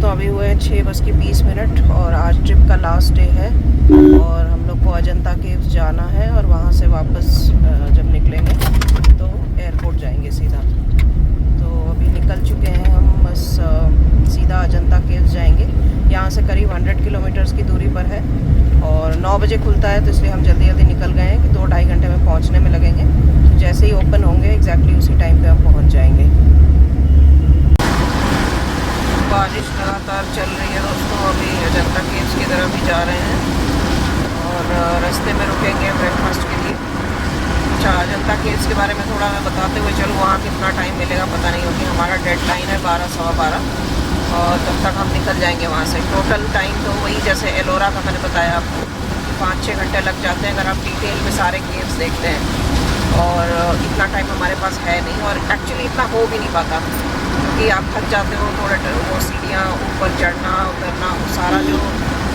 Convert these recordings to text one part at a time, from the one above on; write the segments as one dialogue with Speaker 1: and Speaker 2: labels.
Speaker 1: दोस्तों अभी हुए 6:20 और आज ट्रिप का लास्ट डे है और हम लोग को अजंता केव्स जाना है और वहाँ से वापस जब निकलेंगे तो एयरपोर्ट जाएंगे सीधा। तो अभी निकल चुके हैं हम, बस सीधा अजंता केव्स जाएंगे। यहाँ से करीब 100 किलोमीटर्स की दूरी पर है और 9 बजे खुलता है, तो इसलिए हम जल्दी जल्दी निकल गए हैं कि 2-2.5 घंटे में पहुँचने में लगेंगे। तो जैसे ही ओपन होंगे एग्जैक्टली उसी टाइम पर हम पहुँच जाएंगे। बारिश लगातार चल रही है दोस्तों। अभी अजंता केव्स की तरफ भी जा रहे हैं और रास्ते में रुकेंगे ब्रेकफास्ट के लिए। अच्छा, अजंता केव्स के बारे में थोड़ा मैं बताते हुए चलूँ, वहाँ कितना टाइम मिलेगा पता नहीं, क्योंकि हमारा डेडलाइन है 12 सवा 12 और तब तक हम निकल जाएंगे वहाँ से। टोटल टाइम तो वही जैसे एलोरा का मैंने बताया आपको, 5-6 घंटे लग जाते हैं अगर आप डिटेल में सारे केव्स देखते हैं। और इतना टाइम हमारे पास है नहीं और एक्चुअली इतना हो भी नहीं पाता क्योंकि आप थक जाते हो थोड़ा। वो सीढ़ियाँ ऊपर चढ़ना उतरना, वो सारा जो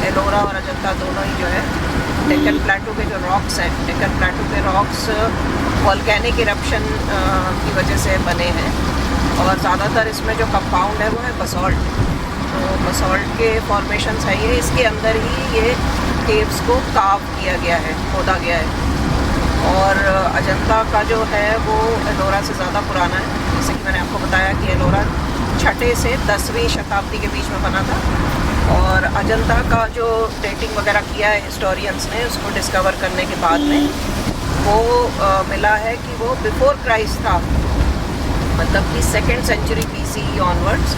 Speaker 1: एलोरा और अजंता दोनों ही जो है डेक्कन प्लेटू के जो रॉक्स हैं, डेक्कन प्लेटू के रॉक्स वॉल्केनिक इरप्शन की वजह से बने हैं और ज़्यादातर इसमें जो कंपाउंड है वो है बसॉल्ट। तो बसॉल्ट के फॉर्मेशंस है ये, इसके अंदर ही ये केव्स को कार्व किया गया है, खोदा गया है। और अजंता का जो है वो एलोरा से ज़्यादा पुराना है। जैसे कि मैंने आपको बताया कि एलोरा 6वीं से 10वीं शताब्दी के बीच में बना था और अजंता का जो डेटिंग वगैरह किया है हिस्टोरियंस ने, उसको डिस्कवर करने के बाद में वो मिला है कि वो बिफोर क्राइस्ट था, मतलब कि 2nd सेंचुरी BC ऑनवर्ड्स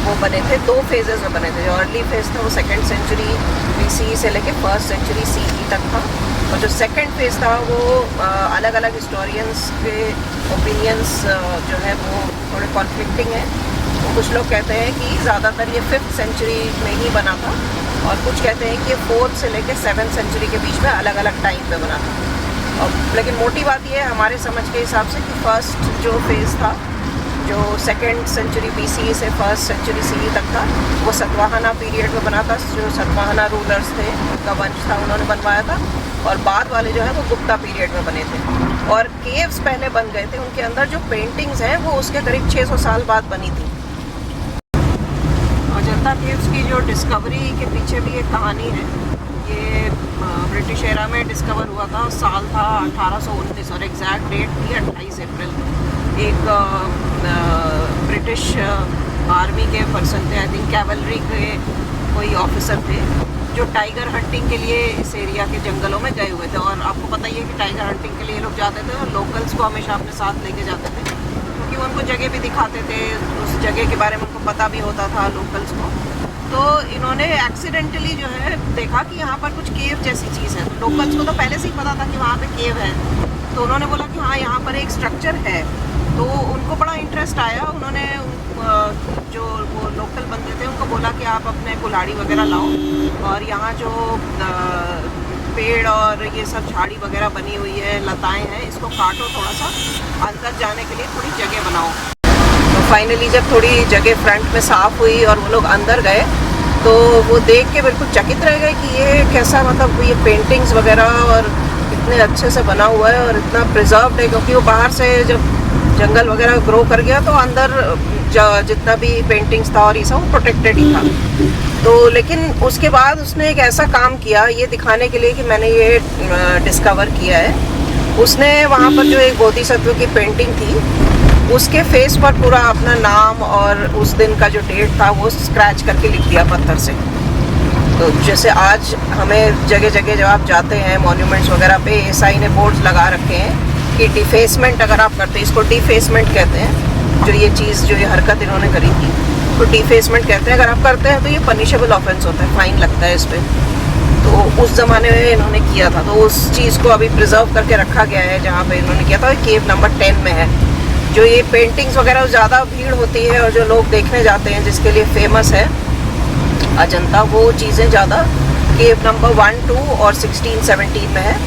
Speaker 1: वो बने थे। 2 फेजेस में बने थे। जो अर्ली फेज था वो 2nd सेंचुरी BC से लेके 1st सेंचुरी CE तक था और जो 2nd फेज था वो अलग अलग हिस्टोरियंस के ओपिनियंस जो है वो थोड़े कॉन्फ्लिक्टिंग हैं। तो कुछ लोग कहते हैं कि ज़्यादातर ये 5th सेंचुरी में ही बना था और कुछ कहते हैं कि ये 4th से लेके 7th सेंचुरी के बीच में अलग अलग टाइम पे बना था। और लेकिन मोटी बात ये है हमारे समझ के हिसाब से कि फर्स्ट जो फेज़ था जो 2nd सेंचुरी BC से 1st सेंचुरी CE तक था वो सतवाहना पीरियड में बना था। जो सतवाहना रूलर्स थे उनका वंश था, उन्होंने बनवाया था और बाद वाले जो है वो गुप्ता पीरियड में बने थे। और केव्स पहले बन गए थे, उनके अंदर जो पेंटिंग्स हैं वो उसके करीब 600 साल बाद बनी थी। अजंता केव्स की जो डिस्कवरी के पीछे भी एक कहानी है। ये ब्रिटिश एरा में डिस्कवर हुआ था, साल था 1819 और एग्जैक्ट डेट थी 28 अप्रैल। एक ब्रिटिश आर्मी के पर्सन थे, आई थिंक कैवलरी के कोई ऑफिसर थे, जो टाइगर हंटिंग के लिए इस एरिया के जंगलों में गए हुए थे। और आपको पता ही है कि टाइगर हंटिंग के लिए लोग जाते थे और लोकल्स को हमेशा अपने साथ लेके जाते थे क्योंकि उनको जगह भी दिखाते थे, उस जगह के बारे में उनको पता भी होता था लोकल्स को। तो इन्होंने एक्सीडेंटली जो है देखा कि यहाँ पर कुछ केव जैसी चीज़ है। तो लोकल्स को तो पहले से ही पता था कि वहाँ पे केव है, तो उन्होंने बोला कि हाँ यहाँ पर एक स्ट्रक्चर है। तो उनको बड़ा इंटरेस्ट आया। उन्होंने जो वो लोकल बंदे थे उनको बोला कि आप अपने कुल्हाड़ी वगैरह लाओ और यहाँ जो पेड़ और ये सब झाड़ी वगैरह बनी हुई है, लताएं हैं, इसको काटो, थोड़ा सा अंदर जाने के लिए थोड़ी जगह बनाओ। तो फाइनली जब थोड़ी जगह फ्रंट में साफ़ हुई और वो लोग अंदर गए तो वो देख के बिल्कुल चकित रह गए कि ये कैसा, मतलब ये पेंटिंग्स वगैरह और इतने अच्छे से बना हुआ है और इतना प्रिजर्व्ड है। क्योंकि वो बाहर से जब जंगल वगैरह ग्रो कर गया तो अंदर जितना भी पेंटिंग्स था और ये सब प्रोटेक्टेड ही था। तो लेकिन उसके बाद उसने एक ऐसा काम किया ये दिखाने के लिए कि मैंने ये डिस्कवर किया है। उसने वहाँ पर जो एक बोधिसत्व की पेंटिंग थी उसके फेस पर पूरा अपना नाम और उस दिन का जो डेट था वो स्क्रैच करके लिख दिया पत्थर से। तो जैसे आज हमें जगह जगह जब आप जाते हैं मॉन्यूमेंट्स वगैरह पे SI ने बोर्ड्स लगा रखे हैं कि डिफेसमेंट अगर आप करते हैं, इसको डिफेसमेंट कहते हैं, जो ये चीज़ जो ये हरकत इन्होंने करी थी तो डिफेसमेंट कहते हैं। अगर आप करते हैं तो ये पनिशेबल ऑफेंस होता है, फाइन लगता है इस पर। तो उस ज़माने में इन्होंने किया था, तो उस चीज़ को अभी प्रिजर्व करके रखा गया है जहाँ पे इन्होंने किया था। केव नंबर 10 में है। जो ये पेंटिंग्स वगैरह ज़्यादा भीड़ होती है और जो लोग देखने जाते हैं जिसके लिए फेमस है अजंता, वो चीज़ें ज़्यादा केव नंबर 1, 2 और 16, 17 में है।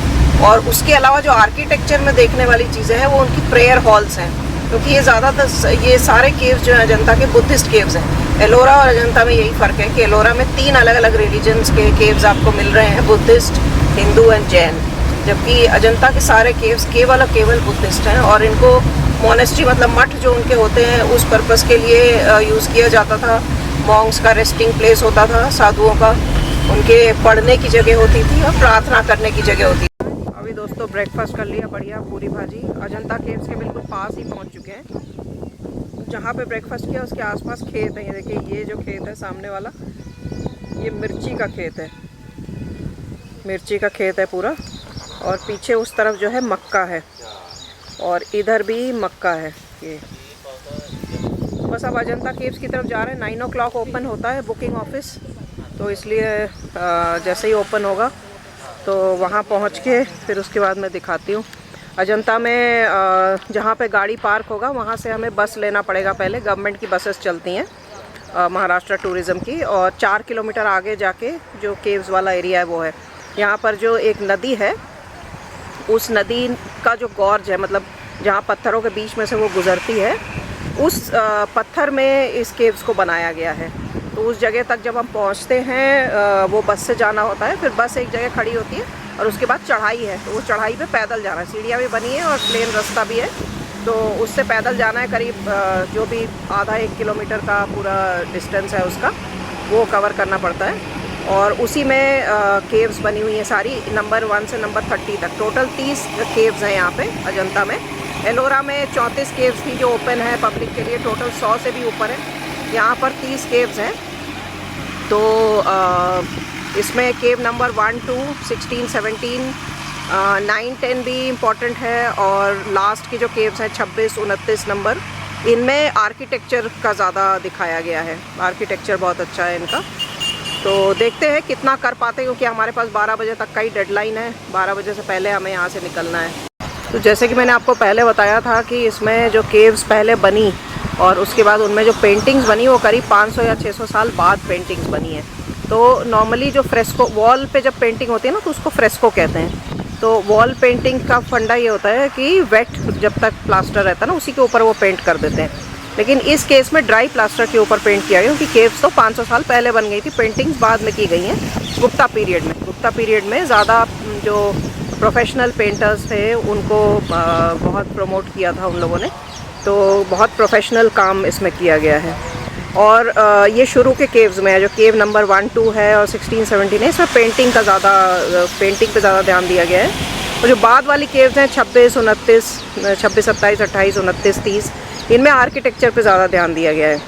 Speaker 1: और उसके अलावा जो आर्किटेक्चर में देखने वाली चीज़ें हैं वो उनकी प्रेयर हॉल्स हैं, क्योंकि ये ज़्यादातर ये सारे केव्स जो हैं अजंता के बुद्धिस्ट केव्स हैं। एलोरा और अजंता में यही फ़र्क है कि एलोरा में 3 अलग अलग रिलीजन्स के केव्स आपको मिल रहे हैं, बुद्धिस्ट, हिंदू एंड जैन, जबकि अजंता के सारे केव्स केवल बुद्धिस्ट हैं। और इनको मोनेस्ट्री मतलब मठ जो उनके होते हैं उस पर्पस के लिए यूज़ किया जाता था। मॉन्क्स का रेस्टिंग प्लेस होता था, साधुओं का, उनके पढ़ने की जगह होती थी और प्रार्थना करने की जगह होती थी। अभी दोस्तों ब्रेकफास्ट कर लिया, बढ़िया पूरी भाजी। अजंता केव्स के बिल्कुल पास ही पहुंच चुके हैं। जहाँ पे ब्रेकफास्ट किया उसके आसपास खेत है। ये देखिए, ये जो खेत है सामने वाला, ये मिर्ची का खेत है, मिर्ची का खेत है पूरा। और पीछे उस तरफ जो है मक्का है, और इधर भी मक्का है। ये बस अब अजंता केव्स की तरफ जा रहे हैं। 9 o'clock ओपन होता है बुकिंग ऑफिस, तो इसलिए जैसे ही ओपन होगा तो वहाँ पहुँच के फिर उसके बाद मैं दिखाती हूँ। अजंता में जहाँ पे गाड़ी पार्क होगा वहाँ से हमें बस लेना पड़ेगा पहले। गवर्नमेंट की बसेस चलती हैं महाराष्ट्र टूरिज़्म की, और 4 किलोमीटर आगे जाके जो केव्स वाला एरिया है वो है। यहाँ पर जो एक नदी है, उस नदी का जो गॉर्ज है, मतलब जहाँ पत्थरों के बीच में से वो गुज़रती है, उस पत्थर में इस केव्स को बनाया गया है। तो उस जगह तक जब हम पहुँचते हैं वो बस से जाना होता है। फिर बस एक जगह खड़ी होती है और उसके बाद चढ़ाई है, तो वो चढ़ाई पे पैदल जाना है। सीढ़ियाँ भी बनी है और प्लेन रास्ता भी है, तो उससे पैदल जाना है। करीब जो भी आधा 1 किलोमीटर का पूरा डिस्टेंस है उसका वो कवर करना पड़ता है। और उसी में केव्स बनी हुई हैं सारी, नंबर 1 से नंबर 30 तक। टोटल 30 केव्स हैं यहाँ पे अजंता में। एलोरा में 34 केव्स थी जो ओपन है पब्लिक के लिए, टोटल 100 से भी ऊपर है। यहाँ पर 30 केव्स हैं। तो इसमें केव नंबर 1, 2, 16, 17, 9, 10 भी इम्पॉर्टेंट है, और लास्ट के जो केव्स हैं 26, 29 नंबर, इनमें आर्किटेक्चर का ज़्यादा दिखाया गया है। आर्किटेक्चर बहुत अच्छा है इनका। तो देखते हैं कितना कर पाते हैं, क्योंकि हमारे पास 12 बजे तक का ही डेडलाइन है। 12 बजे से पहले हमें यहाँ से निकलना है। तो जैसे कि मैंने आपको पहले बताया था कि इसमें जो केव्स पहले बनी और उसके बाद उनमें जो पेंटिंग्स बनी वो करीब 500 या 600 साल बाद पेंटिंग्स बनी है। तो नॉर्मली जो फ्रेस्को वॉल पे जब पेंटिंग होती है ना, तो उसको फ्रेस्को कहते हैं। तो वॉल पेंटिंग का फंडा ये होता है कि वेट जब तक प्लास्टर रहता है ना, उसी के ऊपर वो पेंट कर देते हैं। लेकिन इस केस में ड्राई प्लास्टर के ऊपर पेंट किया गया, क्योंकि केव्स तो 500 साल पहले बन गई थी, पेंटिंग्स बाद में की गई हैं गुप्ता पीरियड में। गुप्ता पीरियड में ज़्यादा जो प्रोफेशनल पेंटर्स थे उनको बहुत प्रमोट किया था उन लोगों ने, तो बहुत प्रोफेशनल काम इसमें किया गया है। और ये शुरू के केव्स में है, जो केव नंबर 1, 2 है और 16, 17 है, इसमें पेंटिंग पे ज़्यादा ध्यान दिया गया है। और जो बाद वाली केव्स हैं 26, 29, 26, 27, 28, 29, 30, इनमें आर्किटेक्चर पे ज़्यादा ध्यान दिया गया है।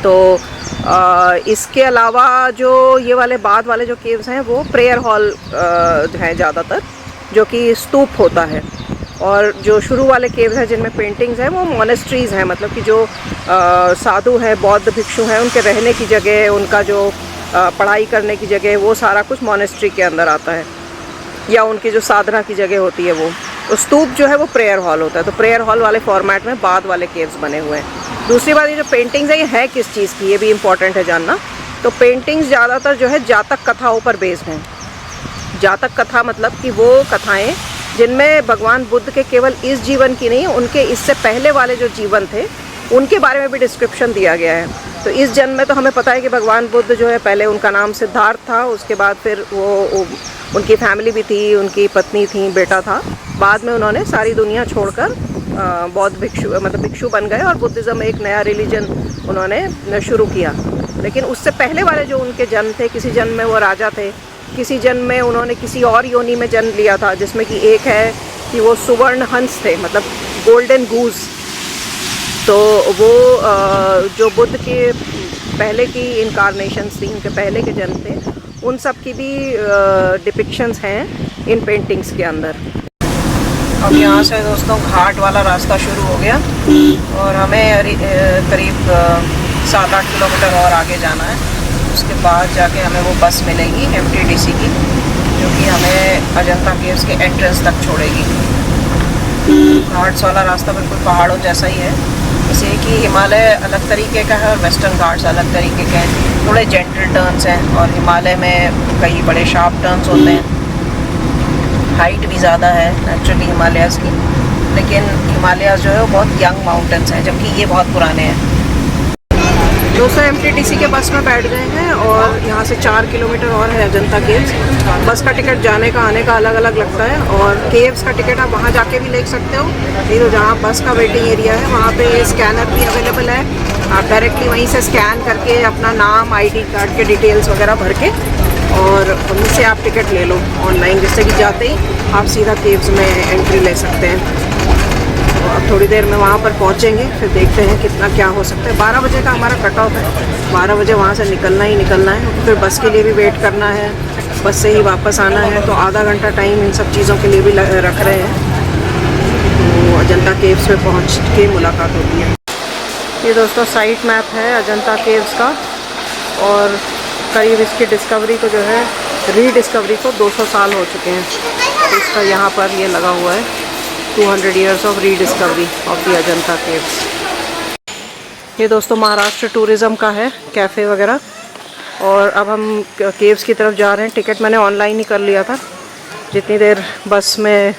Speaker 1: तो इसके अलावा जो ये वाले बाद वाले जो केव्स हैं वो प्रेयर हॉल हैं ज़्यादातर, जो कि स्तूप होता है। और जो शुरू वाले केव्स हैं जिनमें पेंटिंग्स हैं वो मोनेस्ट्रीज़ हैं, मतलब कि जो साधु हैं, बौद्ध भिक्षु हैं, उनके रहने की जगह, उनका जो पढ़ाई करने की जगह, वो सारा कुछ मोनेस्ट्री के अंदर आता है, या उनकी जो साधना की जगह होती है वो। तो स्तूप जो है वो प्रेयर हॉल होता है। तो प्रेयर हॉल वाले फॉर्मेट में बाद वाले केव्स बने हुए हैं। दूसरी बात, ये जो पेंटिंग्स है ये है किस चीज़ की, ये भी इम्पॉर्टेंट है जानना। तो पेंटिंग्स ज़्यादातर जो है जातक कथाओं पर बेस्ड हैं। जातक कथा मतलब कि वो कथाएँ जिनमें भगवान बुद्ध के केवल इस जीवन की नहीं, उनके इससे पहले वाले जो जीवन थे उनके बारे में भी डिस्क्रिप्शन दिया गया है। तो इस जन्म में तो हमें पता है कि भगवान बुद्ध जो है, पहले उनका नाम सिद्धार्थ था, उसके बाद फिर वो उनकी फैमिली भी थी, उनकी पत्नी थी, बेटा था। बाद में उन्होंने सारी दुनिया छोड़कर बौद्ध भिक्षु मतलब भिक्षु बन गए और बुद्धिज़्म एक नया रिलीजन उन्होंने शुरू किया। लेकिन उससे पहले वाले जो उनके जन्म थे, किसी जन्म में वो राजा थे, किसी जन्म में उन्होंने किसी और योनि में जन्म लिया था, जिसमें कि एक है कि वो सुवर्ण हंस थे, मतलब गोल्डन गूज। तो वो जो बुद्ध के पहले की इनकारनेशंस थी, उनके पहले के जन्म थे, उन सब की भी डिपिक्शंस हैं इन पेंटिंग्स के अंदर। अब यहाँ से दोस्तों घाट वाला रास्ता शुरू हो गया और हमें करीब 7-8 किलोमीटर और आगे जाना है। उसके बाद जाके हमें वो बस मिलेगी MTDC की, जो कि हमें अजंता केव्स के एंट्रेंस तक छोड़ेगी। घाट्स वाला रास्ता बिल्कुल पहाड़ों जैसा ही है, इसलिए कि हिमालय अलग तरीके का है और वेस्टर्न घाट्स अलग तरीके के हैं। थोड़े जेंटल टर्न्स हैं और हिमालय में कई बड़े शार्प टर्न्स होते हैं। हाइट भी ज़्यादा है नेचुरली हिमालयाज़ की, लेकिन हिमालयाज़ जो है वो बहुत यंग माउंटेन्स हैं, जबकि ये बहुत पुराने हैं। दोस्तों MTDC के बस में बैठ गए हैं और यहाँ से 4 किलोमीटर और है अजंता केव्स। बस का टिकट जाने का आने का अलग अलग लगता है, और केव्स का टिकट आप वहाँ जाके भी ले सकते हो। नहीं तो जहाँ बस का वेटिंग एरिया है वहाँ पे स्कैनर भी अवेलेबल है, आप डायरेक्टली वहीं से स्कैन करके अपना नाम, आईडी कार्ड के डिटेल्स वगैरह भर के और उनसे आप टिकट ले लो ऑनलाइन, जिससे कि जाते ही आप सीधा केव्स में एंट्री ले सकते हैं। तो अब थोड़ी देर में वहाँ पर पहुँचेंगे, फिर देखते हैं कितना क्या हो सकता है। 12 बजे का हमारा कट ऑफ है, 12 बजे वहाँ से निकलना ही निकलना है। फिर बस के लिए भी वेट करना है, बस से ही वापस आना है, तो आधा घंटा टाइम इन सब चीज़ों के लिए भी रख रहे हैं। तो अजंता केव्स में पहुँच के मुलाकात होती है। ये दोस्तों साइट मैप है अजंता केव्स का, और करीब इसकी डिस्कवरी को जो है, रीडिस्कवरी को 200 साल हो चुके हैं। तो इसका यहाँ पर ये लगा हुआ है 200 years of rediscovery of the Ajanta caves. ये दोस्तों महाराष्ट्र टूरिज़्म का है कैफ़े वगैरह। और अब हम केव्स की तरफ जा रहे हैं। टिकट मैंने ऑनलाइन ही कर लिया था, जितनी देर बस में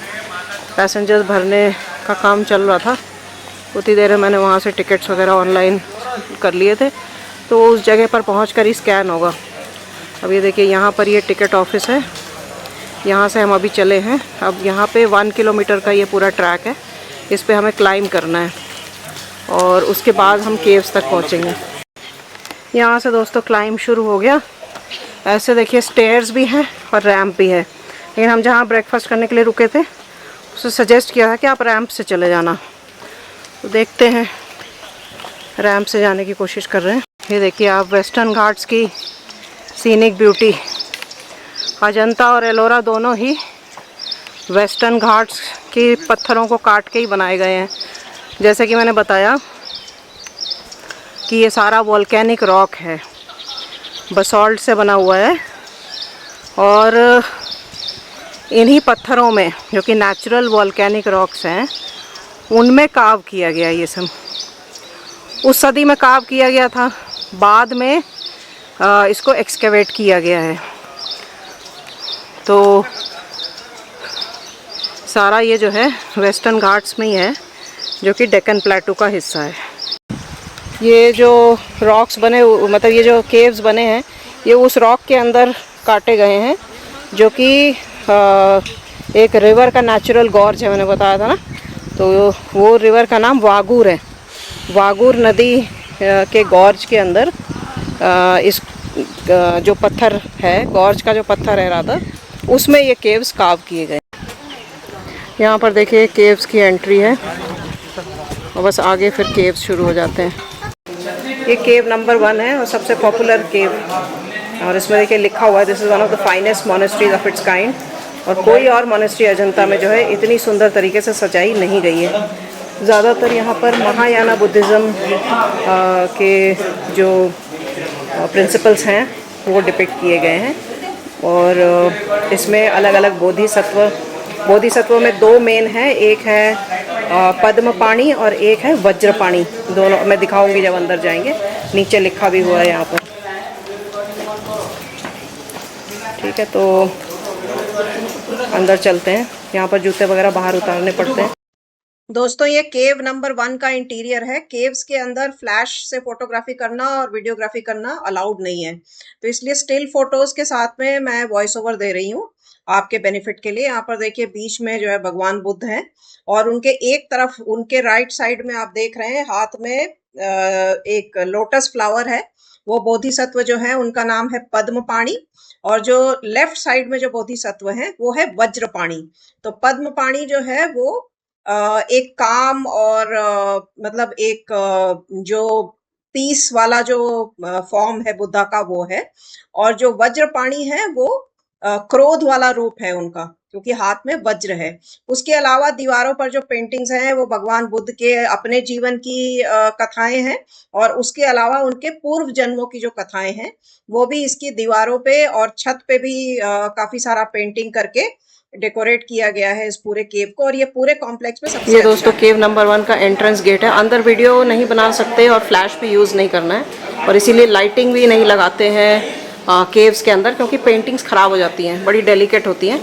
Speaker 1: पैसेंजर्स भरने का काम चल रहा था उतनी देर मैंने वहाँ से टिकट्स वगैरह ऑनलाइन कर लिए थे। तो उस जगह पर पहुंचकर ही स्कैन होगा। अब ये देखिए यहाँ पर ये टिकट ऑफिस है, यहाँ से हम अभी चले हैं। अब यहाँ पे 1 किलोमीटर का ये पूरा ट्रैक है, इस पे हमें क्लाइंब करना है और उसके बाद हम केव्स तक पहुँचेंगे। यहाँ से दोस्तों क्लाइंब शुरू हो गया। ऐसे देखिए स्टेयर्स भी हैं और रैंप भी है, लेकिन हम जहाँ ब्रेकफास्ट करने के लिए रुके थे उसे सजेस्ट किया था कि आप रैंप से चले जाना। तो देखते हैं, रैंप से जाने की कोशिश कर रहे हैं। ये देखिए आप वेस्टर्न घाट्स की सीनिक ब्यूटी। अजंता और एलोरा दोनों ही वेस्टर्न घाट्स की पत्थरों को काट के ही बनाए गए हैं। जैसे कि मैंने बताया कि ये सारा वोल्केनिक रॉक है, बसॉल्ट से बना हुआ है, और इन्हीं पत्थरों में जो कि नेचुरल वोल्केनिक रॉक्स हैं उनमें कार्व किया गया। ये सब उस सदी में कार्व किया गया था, बाद में इसको एक्सकेवेट किया गया है। तो सारा ये जो है वेस्टर्न घाट्स में ही है, जो कि डेक्कन प्लेटू का हिस्सा है। ये जो रॉक्स बने, मतलब ये जो केव्स बने हैं, ये उस रॉक के अंदर काटे गए हैं, जो कि एक रिवर का नेचुरल गॉर्ज है, मैंने बताया था ना। तो वो रिवर का नाम वागुर है। वागुर नदी के गॉर्ज के अंदर इस जो पत्थर है, गॉर्ज का जो पत्थर है राधा, उसमें ये केव्स कार्व किए गए। यहाँ पर देखिए केव्स की एंट्री है, और बस आगे फिर केव्स शुरू हो जाते हैं। ये केव नंबर 1 है और सबसे पॉपुलर केव, और इसमें देखिए लिखा हुआ है this is one of the finest monasteries of its kind. और कोई और मोनेस्ट्री अजंता में जो है इतनी सुंदर तरीके से सजाई नहीं गई है। ज़्यादातर यहाँ पर महायाना बुद्धिज़्म के जो प्रिंसिपल्स हैं वो डिपिक्ट किए गए हैं, और इसमें अलग अलग बोधिसत्व में 2 मेन हैं, एक है पद्मपाणि और एक है वज्रपाणि। दोनों मैं दिखाऊंगी जब अंदर जाएंगे, नीचे लिखा भी हुआ है यहाँ पर। ठीक है, तो अंदर चलते हैं। यहाँ पर जूते वगैरह बाहर उतारने पड़ते हैं। दोस्तों ये केव नंबर 1 का इंटीरियर है। केव्स के अंदर फ्लैश से फोटोग्राफी करना और वीडियोग्राफी करना अलाउड नहीं है, तो इसलिए स्टिल फोटोज के साथ में मैं वॉइस ओवर दे रही हूँ आपके बेनिफिट के लिए। यहाँ पर देखिए बीच में जो है भगवान बुद्ध हैं, और उनके एक तरफ, उनके राइट साइड में आप देख रहे हैं हाथ में एक लोटस फ्लावर है। वो बोधिसत्व जो है उनका नाम है पद्मपाणि, और जो लेफ्ट साइड में जो बोधिसत्व है वो है वज्रपाणि। तो पद्मपाणि जो है वो एक काम और मतलब एक जो पीस वाला जो फॉर्म है बुद्धा का वो है, और जो वज्रपाणि है वो क्रोध वाला रूप है उनका, क्योंकि हाथ में वज्र है। उसके अलावा दीवारों पर जो पेंटिंग्स हैं वो भगवान बुद्ध के अपने जीवन की कथाएं हैं, और उसके अलावा उनके पूर्व जन्मों की जो कथाएं हैं वो भी इसकी दीवारों पे और छत पे भी काफी सारा पेंटिंग करके डेकोरेट किया गया है इस पूरे केव को। और ये पूरे कॉम्प्लेक्स में सबसे ये दोस्तों केव नंबर 1 का एंट्रेंस गेट है। अंदर वीडियो नहीं बना सकते और फ्लैश भी यूज़ नहीं करना है, और इसीलिए लाइटिंग भी नहीं लगाते हैं केव्स के अंदर, क्योंकि पेंटिंग्स ख़राब हो जाती हैं, बड़ी डेलिकेट होती हैं।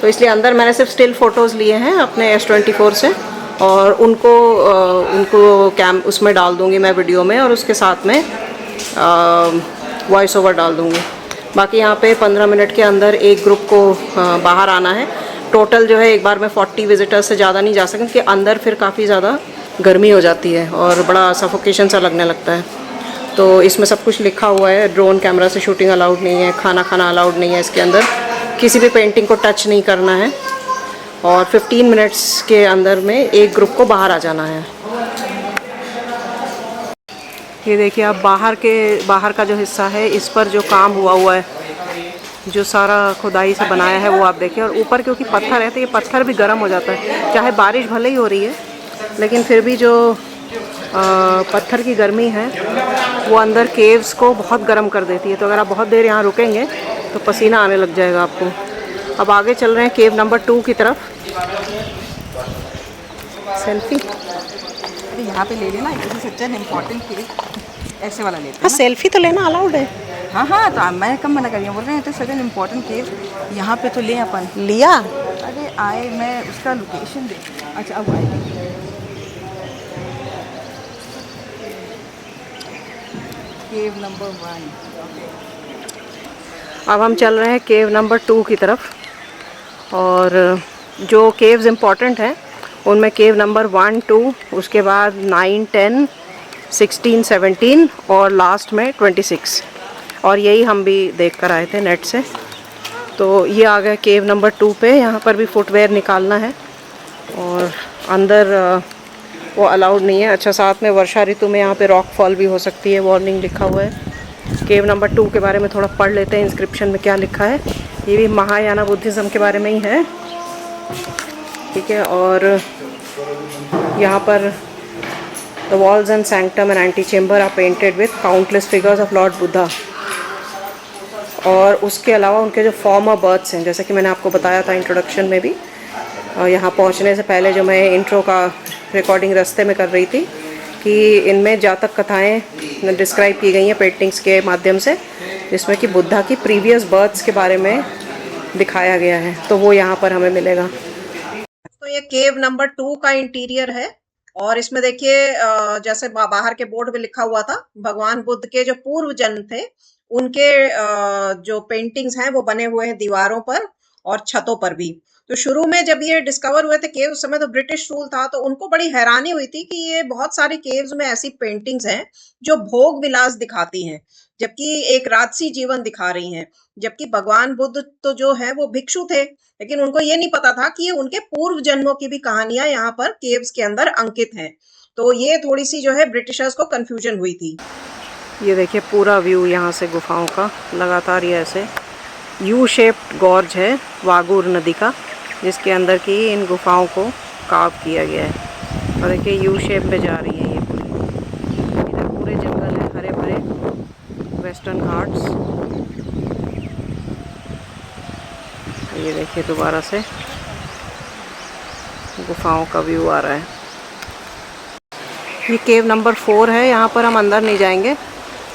Speaker 1: तो इसलिए अंदर मैंने सिर्फ स्टिल फ़ोटोज़ लिए हैं अपने S24 से, और उनको उसमें डाल दूँगी मैं वीडियो में, और उसके साथ में वॉइस ओवर डाल दूँगी। बाकी यहाँ पे 15 मिनट के अंदर एक ग्रुप को बाहर आना है। टोटल जो है एक बार में 40 विजिटर्स से ज़्यादा नहीं जा सकें, क्योंकि अंदर फिर काफ़ी ज़्यादा गर्मी हो जाती है और बड़ा सफोकेशन सा लगने लगता है। तो इसमें सब कुछ लिखा हुआ है, ड्रोन कैमरा से शूटिंग अलाउड नहीं है, खाना खाना अलाउड नहीं है, इसके अंदर किसी भी पेंटिंग को टच नहीं करना है और 15 मिनट्स के अंदर में एक ग्रुप को बाहर आ जाना है। ये देखिए आप बाहर का जो हिस्सा है, इस पर जो काम हुआ है, जो सारा खुदाई से बनाया है वो आप देखिए। और ऊपर क्योंकि पत्थर है तो ये पत्थर भी गर्म हो जाता है, चाहे बारिश भले ही हो रही है लेकिन फिर भी जो पत्थर की गर्मी है वो अंदर केव्स को बहुत गर्म कर देती है। तो अगर आप बहुत देर यहाँ रुकेंगे तो पसीना आने लग जाएगा आपको। अब आगे चल रहे हैं केव नंबर 2 की तरफ। सेल्फी
Speaker 2: अरे यहाँ पे ले लेना, इसे सच्चा इम्पोर्टेंट केव ऐसे वाला लेते हैं।
Speaker 1: हाँ, सेल्फी तो लेना अलाउड है।
Speaker 2: हाँ हाँ, तो मैं कम मना कर रही हूँ, बोल रहे हैं तो सच इम्पोर्टेंट केव यहाँ पे तो ले अपन
Speaker 1: लिया।
Speaker 2: अरे आए, मैं उसका लोकेशन दे। अच्छा अब आए केव नंबर 1।
Speaker 1: अब हम चल रहे हैं केव नंबर 2 की तरफ। और जो केव्स इम्पॉर्टेंट हैं उनमें केव नंबर 1, 2, उसके बाद 9, 10, 16, 17 और लास्ट में 26। और यही हम भी देख कर आए थे नेट से। तो ये आ गया केव नंबर 2 पे। यहाँ पर भी फुटवेयर निकालना है और अंदर वो अलाउड नहीं है। अच्छा, साथ में वर्षा ऋतु में यहाँ पे रॉक फॉल भी हो सकती है, वार्निंग लिखा हुआ है। केव नंबर 2 के बारे में थोड़ा पढ़ लेते हैं, इंस्क्रिप्शन में क्या लिखा है। ये भी महायाना बुद्धिज़्म के बारे में ही है, ठीक है। और यहाँ पर the walls and sanctum and antechamber are painted with countless figures of lord Buddha. और उसके अलावा उनके जो फॉर्मर बर्थ्स हैं, जैसे कि मैंने आपको बताया था इंट्रोडक्शन में भी, यहाँ पहुँचने से पहले जो मैं इंट्रो का रिकॉर्डिंग रास्ते में कर रही थी, कि इनमें जातक कथाएं डिस्क्राइब की गई हैं पेंटिंग्स के माध्यम से, जिसमें कि बुद्धा की प्रीवियस बर्थ्स के बारे में दिखाया गया है। तो वो यहाँ पर हमें मिलेगा। तो ये केव नंबर 2 का इंटीरियर है। और इसमें देखिए जैसे बाहर के बोर्ड पे लिखा हुआ था, भगवान बुद्ध के जो पूर्व जन्म थे उनके जो पेंटिंग्स हैं वो बने हुए हैं दीवारों पर और छतों पर भी। तो शुरू में जब ये डिस्कवर हुए थे केव, उस समय तो ब्रिटिश रूल था, तो उनको बड़ी हैरानी हुई थी कि ये बहुत सारी केव्स में ऐसी पेंटिंग्स हैं जो भोग विलास दिखाती हैं, जबकि एक राजसी जीवन दिखा रही हैं। जबकि भगवान बुद्ध तो जो है वो भिक्षु थे, लेकिन उनको ये नहीं पता था कि ये उनके पूर्व जन्मों की भी कहानियां यहाँ पर केव्स के अंदर अंकित हैं। तो ये थोड़ी सी जो है ब्रिटिशर्स को कंफ्यूजन हुई थी। ये देखिए पूरा व्यू यहाँ से गुफाओं का, लगातार ये ऐसे यू शेप्ड गॉर्ज है वागुर नदी का, जिसके अंदर की इन गुफाओं को कार्व किया गया है। और देखिए यू शेप में जा रही है ये पूरी। इधर पूरे जंगल है, हरे भरे वेस्टर्न घाट्स। ये देखिए दोबारा से गुफाओं का व्यू आ रहा है। ये केव नंबर 4 है। यहाँ पर हम अंदर नहीं जाएंगे,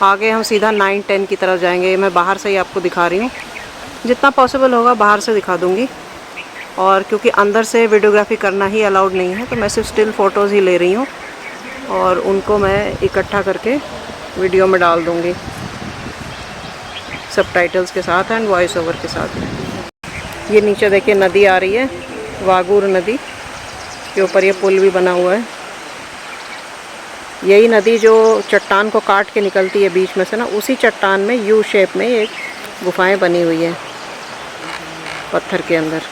Speaker 1: आगे हम सीधा 9, 10 की तरफ जाएंगे। मैं बाहर से ही आपको दिखा रही हूँ, जितना पॉसिबल होगा बाहर से दिखा दूँगी। और क्योंकि अंदर से वीडियोग्राफी करना ही अलाउड नहीं है, तो मैं सिर्फ स्टिल फ़ोटोज़ ही ले रही हूँ और उनको मैं इकट्ठा करके वीडियो में डाल दूँगी, सबटाइटल्स के साथ एंड वॉइस ओवर के साथ। ये नीचे देखिए नदी आ रही है, वागुर नदी के ऊपर ये पुल भी बना हुआ है। यही नदी जो चट्टान को काट के निकलती है बीच में से ना, उसी चट्टान में यू शेप में एक गुफाएं बनी हुई है पत्थर के अंदर।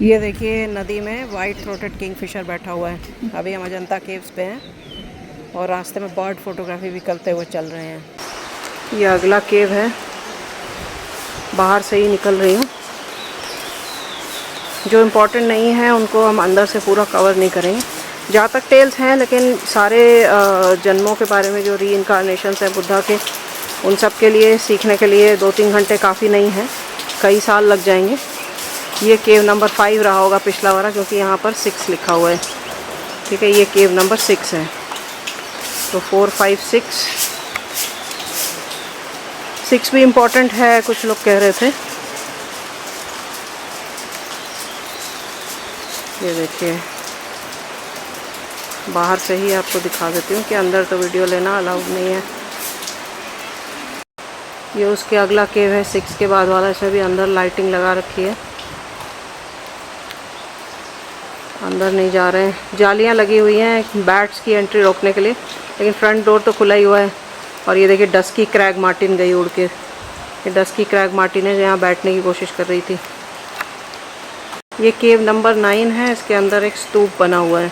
Speaker 1: ये देखिए नदी में वाइट थ्रोटेड किंगफिशर बैठा हुआ है। अभी हम अजंता केव्स पे हैं और रास्ते में बर्ड फोटोग्राफी भी करते हुए चल रहे हैं। ये अगला केव है, बाहर से ही निकल रही हूँ। जो इम्पोर्टेंट नहीं है उनको हम अंदर से पूरा कवर नहीं करेंगे। जहाँ तक टेल्स हैं, लेकिन सारे जन्मों के बारे में जो रीइंकार्नेशंस हैं बुद्धा के, उन सब के लिए सीखने के लिए 2-3 घंटे काफ़ी नहीं है, कई साल लग जाएंगे। ये केव नंबर 5 रहा होगा पिछला वाला, क्योंकि यहाँ पर 6 लिखा हुआ है, ठीक है। ये केव नंबर 6 है। तो 4, 5, 6 भी इम्पोर्टेंट है, कुछ लोग कह रहे थे। ये देखिए बाहर से ही आपको दिखा देती हूँ कि अंदर तो वीडियो लेना अलाउड नहीं है। ये उसके अगला केव है 6 के बाद वाला, इसमें भी अंदर लाइटिंग लगा रखी है। अंदर नहीं जा रहे हैं। जालियाँ लगी हुई हैं बैट्स की एंट्री रोकने के लिए, लेकिन फ्रंट डोर तो खुला ही हुआ है। और ये देखिए डस्की क्रैग मार्टिन गई उड़ के। ये डस्की क्रैग मार्टिन है जो यहाँ बैठने की कोशिश कर रही थी। ये केव नंबर 9 है। इसके अंदर एक स्तूप बना हुआ है,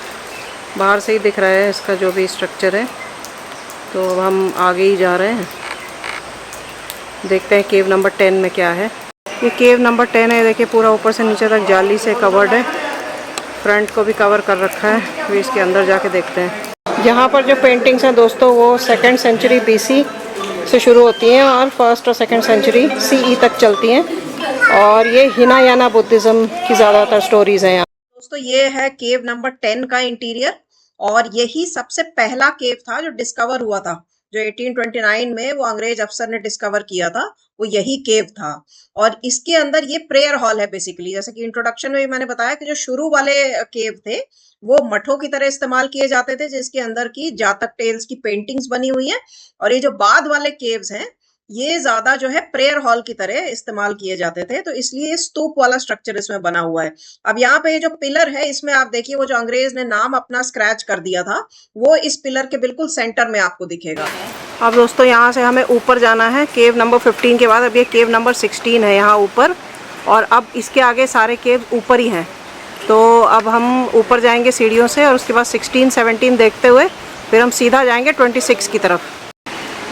Speaker 1: बाहर से ही दिख रहा है इसका जो भी स्ट्रक्चर है। तो अब हम आगे ही जा रहे हैं, देखते हैं केव नंबर 10 में क्या है। ये केव नंबर 10 है। देखिए पूरा ऊपर से नीचे तक जाली से कवर्ड है, फ्रंट को भी कवर कर रखा है। फिर इसके अंदर जाके देखते हैं। यहाँ पर जो पेंटिंग्स हैं दोस्तों वो 2nd सेंचुरी BC से शुरू होती हैं और 1st और 2nd सेंचुरी CE तक चलती हैं। और ये हिनायाना बुद्धिज़्म की ज़्यादातर स्टोरीज़ हैं यहाँ। दोस्तों ये है केव नंबर 10 का इंटीरियर, और यही सबसे पहला केव था जो डिस्कवर हुआ था, जो 1829 में वो अंग्रेज अफसर ने डिस्कवर किया था, वो यही केव था। और इसके अंदर ये प्रेयर हॉल है बेसिकली। जैसे कि इंट्रोडक्शन में भी मैंने बताया कि जो शुरू वाले केव थे वो मठों की तरह इस्तेमाल किए जाते थे, जिसके अंदर की जातक टेल्स की पेंटिंग्स बनी हुई हैं। और ये जो बाद वाले केव्स हैं ये ज्यादा जो है प्रेयर हॉल की तरह इस्तेमाल किए जाते थे, तो इसलिए स्तूप वाला स्ट्रक्चर इसमें बना हुआ है। अब यहाँ पे ये जो पिलर है इसमें आप देखिए वो जो अंग्रेज ने नाम अपना स्क्रैच कर दिया था वो इस पिलर के बिल्कुल सेंटर में आपको दिखेगा। अब दोस्तों यहाँ से हमें ऊपर जाना है केव नंबर 15 के बाद। अब ये केव नंबर 16 है यहाँ ऊपर, और अब इसके आगे सारे केव ऊपर ही हैं। तो अब हम ऊपर जाएंगे सीढ़ियों से और उसके बाद 16, 17 देखते हुए फिर हम सीधा जाएंगे 26 की तरफ।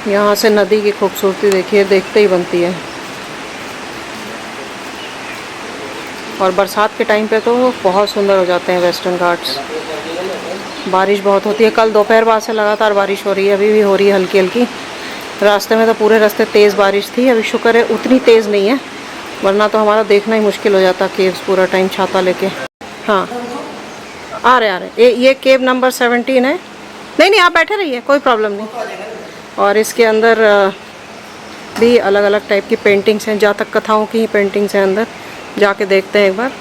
Speaker 1: यहाँ से नदी की खूबसूरती देखिए, देखते ही बनती है। और बरसात के टाइम पे तो बहुत सुंदर हो जाते हैं वेस्टर्न घाट्स। बारिश बहुत होती है, कल दोपहर बाद से लगातार बारिश हो रही है, अभी भी हो रही है हल्की हल्की। रास्ते में तो पूरे रास्ते तेज़ बारिश थी, अभी शुक्र है उतनी तेज़ नहीं है, वरना तो हमारा देखना ही मुश्किल हो जाता केव्स पूरा टाइम छाता लेके। हाँ आ रहे ये केव नंबर 17 है। नहीं आप बैठे रहिए, कोई प्रॉब्लम नहीं। और इसके अंदर भी अलग अलग टाइप की पेंटिंग्स हैं, जातक कथाओं की ही पेंटिंग्स हैं। अंदर जाके देखते हैं एक बार।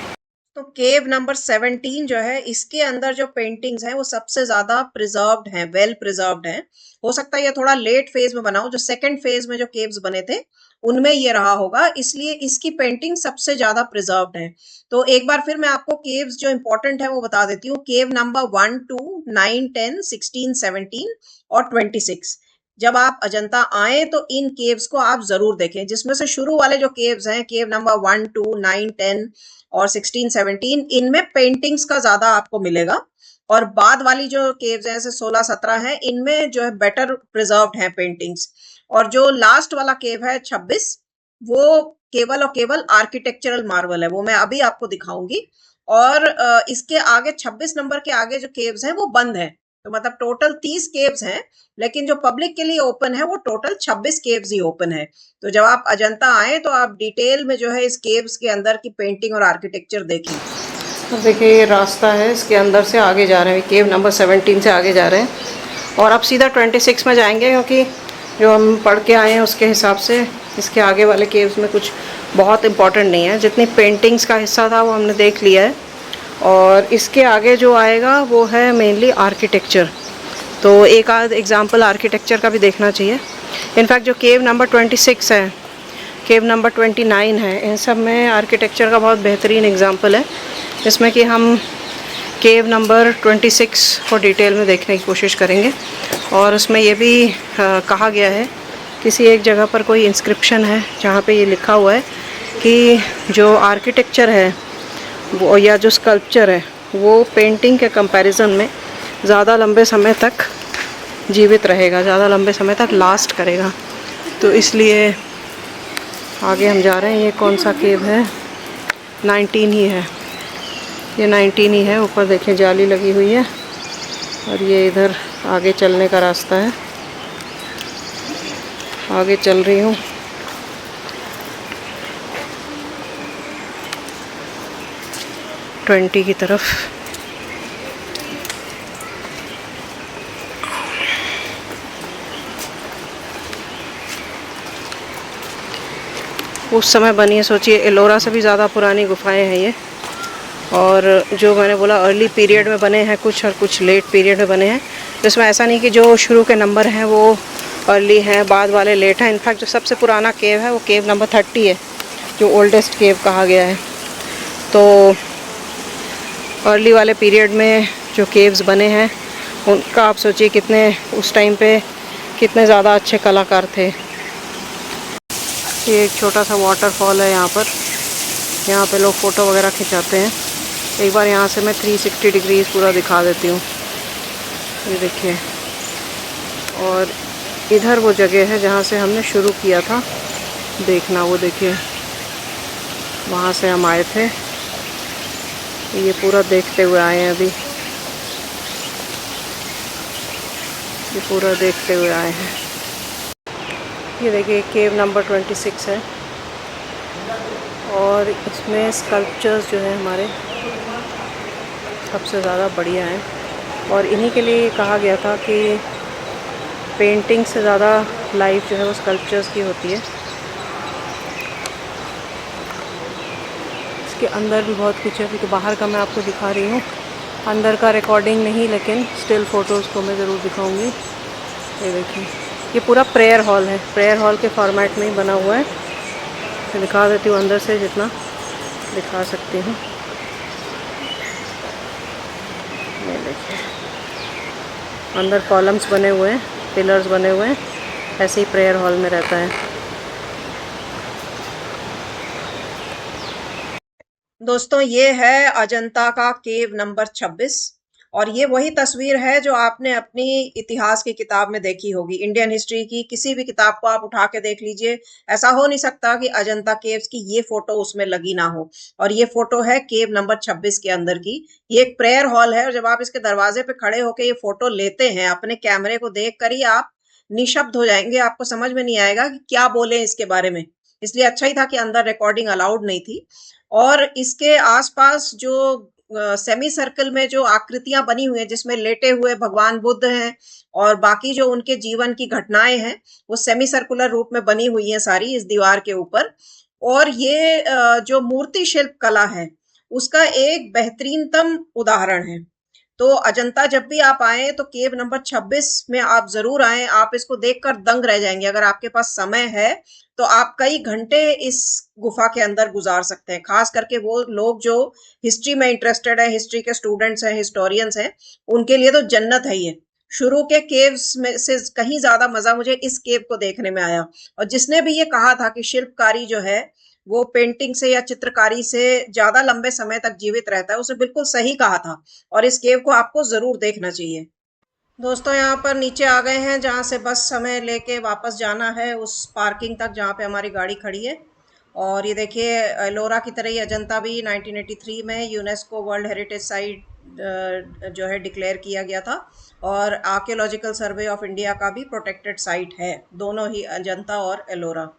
Speaker 1: तो केव नंबर 17 जो है इसके अंदर जो पेंटिंग्स हैं वो सबसे ज्यादा प्रिजर्व्ड हैं, वेल प्रिजर्व्ड हैं। हो सकता है ये थोड़ा लेट फेज में बना हो, जो 2nd फेज में जो केव्स बने थे उनमें ये रहा होगा, इसलिए इसकी पेंटिंग सबसे ज्यादा प्रिजर्व्ड है। तो एक बार फिर मैं आपको केव्स जो इंपॉर्टेंट है वो बता देती हूँ। केव नंबर 1, 2, 9, 10, 16, 17 और 26। जब आप अजंता आए तो इन केव्स को आप जरूर देखें, जिसमें से शुरू वाले जो केव्स हैं केव नंबर 1, 2, 9, 10 और 16, 17, इनमें पेंटिंग्स का ज्यादा आपको मिलेगा। और बाद वाली जो केव्स हैं जैसे 16, 17 हैं, इनमें जो है बेटर प्रिजर्व्ड हैं पेंटिंग्स। और जो लास्ट वाला केव है 26, वो केवल और केवल आर्किटेक्चरल मार्वल है, वो मैं अभी आपको दिखाऊंगी। और इसके आगे 26 नंबर के आगे जो केव्स हैं वो बंद है। तो मतलब टोटल 30 केव्स हैं, लेकिन जो पब्लिक के लिए ओपन है वो टोटल 26 केव्स ही ओपन है। तो जब आप अजंता आए तो आप डिटेल में जो है इस केव्स के अंदर की पेंटिंग और आर्किटेक्चर देखें। तो देखिए ये रास्ता है, इसके अंदर से आगे जा रहे हैं, केव नंबर 17 से आगे जा रहे हैं और अब सीधा 26 में जाएंगे, क्योंकि जो हम पढ़ के आए हैं उसके हिसाब से इसके आगे वाले केव्स में कुछ बहुत इंपॉर्टेंट नहीं है। जितनी पेंटिंग्स का हिस्सा था वो हमने देख लिया है, और इसके आगे जो आएगा वो है मेनली आर्किटेक्चर। तो एक आध एग्जांपल आर्किटेक्चर का भी देखना चाहिए। इनफैक्ट जो केव नंबर 26 है, केव नंबर 29 है, इन सब में आर्किटेक्चर का बहुत बेहतरीन एग्जांपल है, जिसमें कि हम केव नंबर 26 को डिटेल में देखने की कोशिश करेंगे। और उसमें ये भी कहा गया है, किसी एक जगह पर कोई इंस्क्रिप्शन है जहाँ पे ये लिखा हुआ है कि जो आर्किटेक्चर है वो या जो स्कल्पचर है वो पेंटिंग के कंपैरिजन में ज़्यादा लंबे समय तक जीवित रहेगा, ज़्यादा लंबे समय तक लास्ट करेगा। तो इसलिए आगे हम जा रहे हैं। ये कौन सा केव है? 19 ही है, ये 19 ही है। ऊपर देखें जाली लगी हुई है, और ये इधर आगे चलने का रास्ता है। आगे चल रही हूँ। ट्वेंटी की तरफ। उस समय बनी है, सोचिए एलोरा से भी ज़्यादा पुरानी गुफाएं हैं ये। और जो मैंने बोला अर्ली पीरियड में बने हैं कुछ, और कुछ लेट पीरियड में बने हैं। जिसमें ऐसा नहीं कि जो शुरू के नंबर हैं वो अर्ली हैं, बाद वाले लेट हैं। इनफैक्ट जो सबसे पुराना केव है वो केव नंबर 30 है, जो ओल्डेस्ट केव कहा गया है। तो अर्ली वाले पीरियड में जो केव्स बने हैं उनका आप सोचिए कितने उस टाइम पे कितने ज़्यादा अच्छे कलाकार थे। ये एक छोटा सा वाटरफॉल है यहाँ पे लोग फ़ोटो वगैरह खिंचाते हैं। एक बार यहाँ से मैं 360 डिग्रीज पूरा दिखा देती हूँ। ये देखिए, और इधर वो जगह है जहाँ से हमने शुरू किया था देखना, वो देखिए वहाँ से हम आए थे। ये पूरा देखते हुए आए हैं अभी, ये पूरा देखते हुए आए हैं। ये देखिए केव नंबर 26 है और इसमें स्कल्पचर्स जो है हमारे सबसे ज़्यादा बढ़िया हैं और इन्हीं के लिए कहा गया था कि पेंटिंग से ज़्यादा लाइफ जो है वो स्कल्पचर्स की होती है। इसके अंदर भी बहुत कुछ है, अभी तो बाहर का मैं आपको दिखा रही हूँ, अंदर का रिकॉर्डिंग नहीं, लेकिन स्टिल फ़ोटोज़ को मैं ज़रूर दिखाऊंगी। ये देखिए, ये पूरा प्रेयर हॉल है, प्रेयर हॉल के फॉर्मेट में ही बना हुआ है। मैं दिखा देती हूँ अंदर से जितना दिखा सकती हूँ। ये देखिए, अंदर कॉलम्स बने हुए हैं, पिलर्स बने हुए हैं, ऐसे ही प्रेयर हॉल में रहता है। दोस्तों, ये है अजंता का केव नंबर 26 और ये वही तस्वीर है जो आपने अपनी इतिहास की किताब में देखी होगी। इंडियन हिस्ट्री की किसी भी किताब को आप उठा के देख लीजिए, ऐसा हो नहीं सकता कि अजंता केव्स की ये फोटो उसमें लगी ना हो। और ये फोटो है केव नंबर 26 के अंदर की। ये एक प्रेयर हॉल है और जब आप इसके दरवाजे पे खड़े होकर ये फोटो लेते हैं, अपने कैमरे को देख कर ही आप निशब्द हो जाएंगे, आपको समझ में नहीं आएगा कि क्या बोले इसके बारे में। इसलिए अच्छा ही था कि अंदर रिकॉर्डिंग अलाउड नहीं थी। और इसके आसपास जो सेमी सर्कल में जो आकृतियां बनी हुई हैं जिसमें लेटे हुए भगवान बुद्ध हैं और बाकी जो उनके जीवन की घटनाएं हैं वो सेमी सर्कुलर रूप में बनी हुई हैं सारी इस दीवार के ऊपर। और ये जो मूर्ति शिल्प कला है उसका एक बेहतरीनतम उदाहरण है। तो अजंता जब भी आप आए तो केव नंबर 26 में आप जरूर आए, आप इसको देखकर दंग रह जाएंगे। अगर आपके पास समय है तो आप कई घंटे इस गुफा के अंदर गुजार सकते हैं, खास करके वो लोग जो हिस्ट्री में इंटरेस्टेड है, हिस्ट्री के स्टूडेंट्स हैं, हिस्टोरियंस हैं, उनके लिए तो जन्नत है ये। शुरू के केव्स में से कहीं ज्यादा मजा मुझे इस केव को देखने में आया। और जिसने भी ये कहा था कि शिल्पकारी जो है वो पेंटिंग से या चित्रकारी से ज्यादा लंबे समय तक जीवित रहता है, उसने बिल्कुल सही कहा था और इस केव को आपको जरूर देखना चाहिए। दोस्तों, यहाँ पर नीचे आ गए हैं जहाँ से बस हमें लेके वापस जाना है उस पार्किंग तक जहाँ पे हमारी गाड़ी खड़ी है। और ये देखिए, एलोरा की तरह ही अजंता भी 1983 में यूनेस्को वर्ल्ड हेरिटेज साइट जो है डिक्लेयर किया गया था और आर्कियोलॉजिकल सर्वे ऑफ इंडिया का भी प्रोटेक्टेड साइट है, दोनों ही अजंता और एलोरा।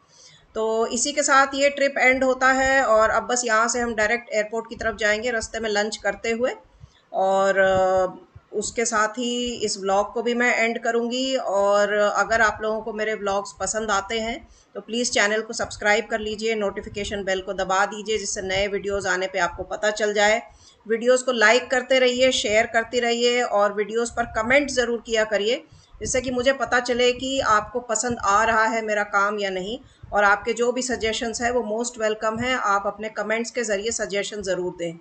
Speaker 1: तो इसी के साथ ये ट्रिप एंड होता है और अब बस यहाँ से हम डायरेक्ट एयरपोर्ट की तरफ जाएंगे रास्ते में लंच करते हुए। और उसके साथ ही इस व्लॉग को भी मैं एंड करूँगी। और अगर आप लोगों को मेरे व्लॉग्स पसंद आते हैं तो प्लीज़ चैनल को सब्सक्राइब कर लीजिए, नोटिफिकेशन बेल को दबा दीजिए जिससे नए वीडियोस आने पे आपको पता चल जाए। वीडियोस को लाइक करते रहिए, शेयर करते रहिए और वीडियोस पर कमेंट ज़रूर किया करिए जिससे कि मुझे पता चले कि आपको पसंद आ रहा है मेरा काम या नहीं। और आपके जो भी सजेशंस है वो मोस्ट वेलकम है, आप अपने कमेंट्स के ज़रिए सजेशन ज़रूर दें।